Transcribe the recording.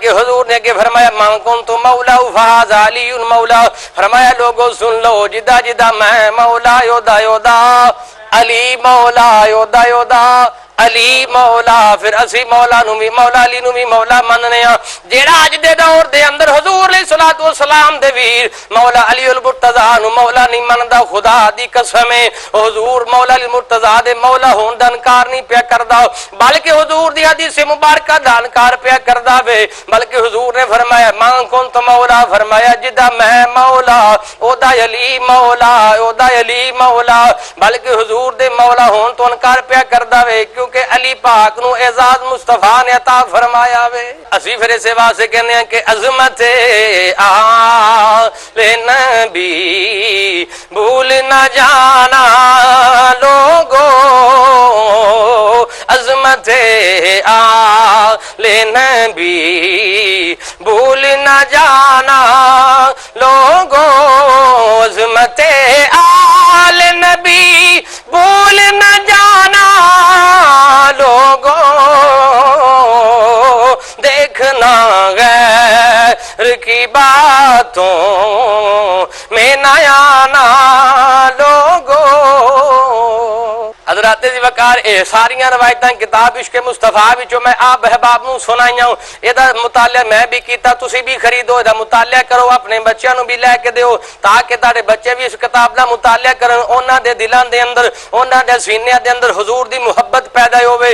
کہ حضور نے کہ فرمایا من کنت مولا فہذا علی مولا، فرمایا لوگوں سن لو جدا جدا میں مولا یودا یودا علی مولا یودا یودا علی مولا، پھر اسی مولا نو بھی مولا علی نو بھی مولا مننے ہاں، جیڑا اج دے دور دے اندر حضور علیہ الصلوۃ والسلام دے ویر مولا علی المرتضی نو مولا نہیں مندا، خدا دی قسم ہے حضور مولا علی المرتضی دے مولا ہون دا انکار نہیں پیا کردا، بلکہ حضور دی حدیث مبارکہ دا انکار پیا کردا وے، بلکہ حضور نے فرمایا من کنت مولا، فرمایا جدا میں مولا اودا علی مولا اودا علی مولا، بلکہ حضور دے مولا ہون تو انکار پیا کردا وے، کیونکہ علی پاک نو اعزاز مصطفیٰ نے عطا فرمایا وے۔ اسی پھر اسے واسطے کہنے ہیں کہ عظمت آل نبی بھول نہ جانا لوگو، عظمت آل نبی بھول نہ جانا لوگو، عظمت آل نبی بھول نہ جانا لوگو، دیکھنا غیر کی باتوں میں نہ آنا لوگو۔ حضرات دی وقار اے ساریاں روایتاں کتاب عشق مصطفیٰ وچوں میں آپ احباب نوں سنائیاں، اے دا مطالعہ میں بھی کیتا، تسی بھی خریدو، اے دا مطالعہ کرو، اپنے بچیاں نوں بھی لے کے دیو تاکہ تہاڈے بچے بھی اس کتاب دا مطالعہ کرن، انہاں دے دلاں دے اندر انہاں دے سینیاں دے اندر حضور دی محبت پیدا ہوے۔